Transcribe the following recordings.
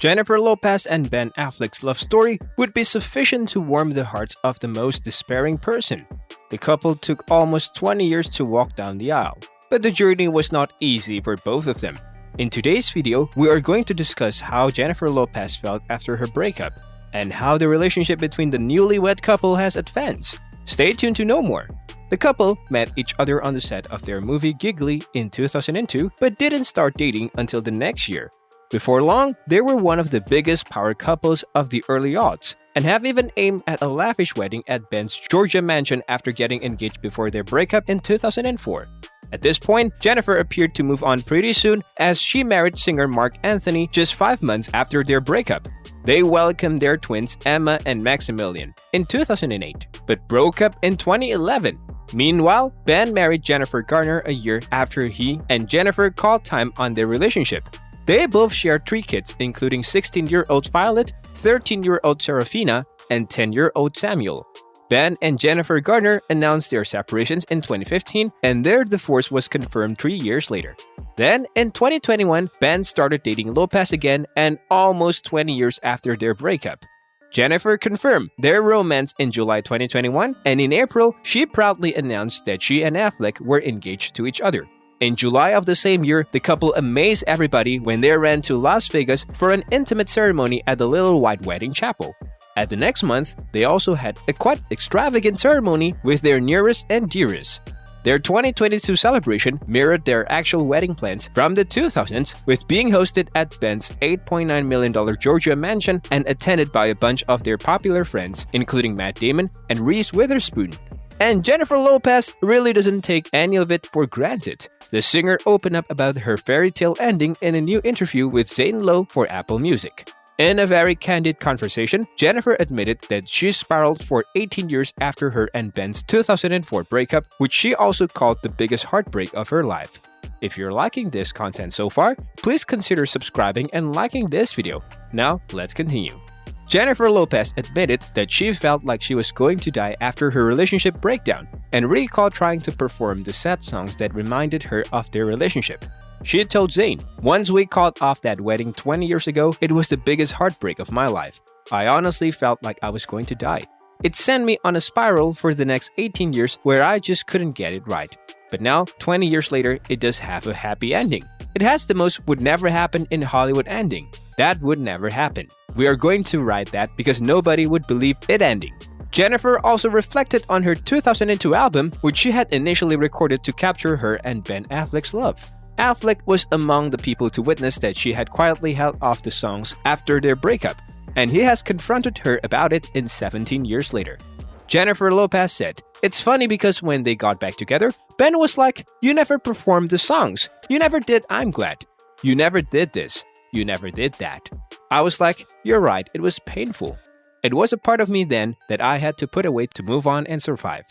Jennifer Lopez and Ben Affleck's love story would be sufficient to warm the hearts of the most despairing person. The couple took almost 20 years to walk down the aisle, but the journey was not easy for both of them. In today's video, we are going to discuss how Jennifer Lopez felt after her breakup and how the relationship between the newlywed couple has advanced. Stay tuned to know more. The couple met each other on the set of their movie Giggly in 2002 but didn't start dating until the next year. Before long, they were one of the biggest power couples of the early aughts and have even aimed at a lavish wedding at Ben's Georgia mansion after getting engaged before their breakup in 2004. At this point, Jennifer appeared to move on pretty soon as she married singer Mark Anthony just 5 months after their breakup. They welcomed their twins Emma and Maximilian in 2008, but broke up in 2011. Meanwhile, Ben married Jennifer Garner a year after he and Jennifer called time on their relationship. They both share 3 kids, including 16-year-old Violet, 13-year-old Serafina, and 10-year-old Samuel. Ben and Jennifer Garner announced their separations in 2015, and their divorce was confirmed 3 years later. Then, in 2021, Ben started dating Lopez again, and almost 20 years after their breakup. Jennifer confirmed their romance in July 2021, and in April, she proudly announced that she and Affleck were engaged to each other. In July of the same year, the couple amazed everybody when they ran to Las Vegas for an intimate ceremony at the Little White Wedding Chapel. At the next month, they also had a quite extravagant ceremony with their nearest and dearest. Their 2022 celebration mirrored their actual wedding plans from the 2000s, with being hosted at Ben's $8.9 million Georgia mansion and attended by a bunch of their popular friends, including Matt Damon and Reese Witherspoon. And Jennifer Lopez really doesn't take any of it for granted. The singer opened up about her fairy tale ending in a new interview with JLO for Apple Music. In a very candid conversation, Jennifer admitted that she spiraled for 18 years after her and Ben's 2004 breakup, which she also called the biggest heartbreak of her life. If you're liking this content so far, please consider subscribing and liking this video. Now, let's continue. Jennifer Lopez admitted that she felt like she was going to die after her relationship breakdown and recalled trying to perform the sad songs that reminded her of their relationship. She told Zayn, "Once we called off that wedding 20 years ago, it was the biggest heartbreak of my life. I honestly felt like I was going to die. It sent me on a spiral for the next 18 years where I just couldn't get it right. But now, 20 years later, it does have a happy ending. It has the most would never happen in Hollywood ending. That would never happen. We are going to write that because nobody would believe it ending." Jennifer also reflected on her 2002 album, which she had initially recorded to capture her and Ben Affleck's love. Affleck was among the people to witness that she had quietly held off the songs after their breakup, and he has confronted her about it in 17 years later. Jennifer Lopez said, "It's funny because when they got back together, Ben was like, 'You never performed the songs. You never did I'm Glad. You never did this. You never did that.' I was like, 'You're right, it was painful. It was a part of me then that I had to put away to move on and survive.'"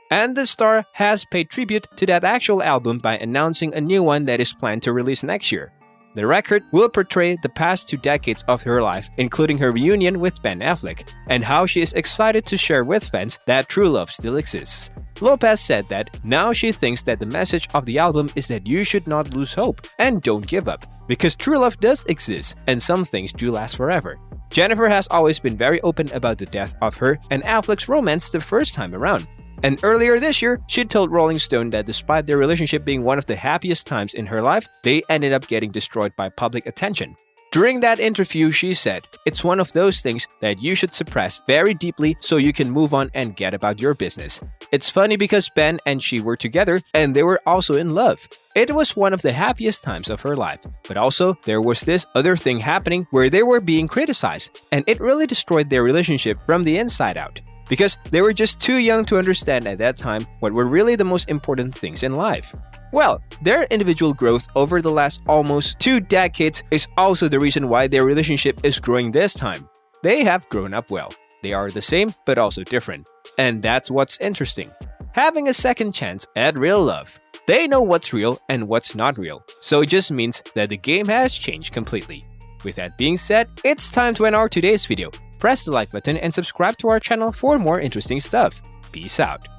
And the star has paid tribute to that actual album by announcing a new one that is planned to release next year. The record will portray the past 2 decades of her life, including her reunion with Ben Affleck, and how she is excited to share with fans that true love still exists. Lopez said that now she thinks that the message of the album is that you should not lose hope and don't give up, because true love does exist and some things do last forever. Jennifer has always been very open about the death of her and Affleck's romance the first time around. And earlier this year, she told Rolling Stone that despite their relationship being one of the happiest times in her life, they ended up getting destroyed by public attention. During that interview, she said, "It's one of those things that you should suppress very deeply so you can move on and get about your business. It's funny because Ben and she were together and they were also in love. It was one of the happiest times of her life. But also, there was this other thing happening where they were being criticized, and it really destroyed their relationship from the inside out. Because they were just too young to understand at that time what were really the most important things in life." Well, their individual growth over the last almost 2 decades is also the reason why their relationship is growing this time. They have grown up well. They are the same, but also different. And that's what's interesting. Having a second chance at real love. They know what's real and what's not real. So it just means that the game has changed completely. With that being said, it's time to end our today's video. Press the like button and subscribe to our channel for more interesting stuff. Peace out.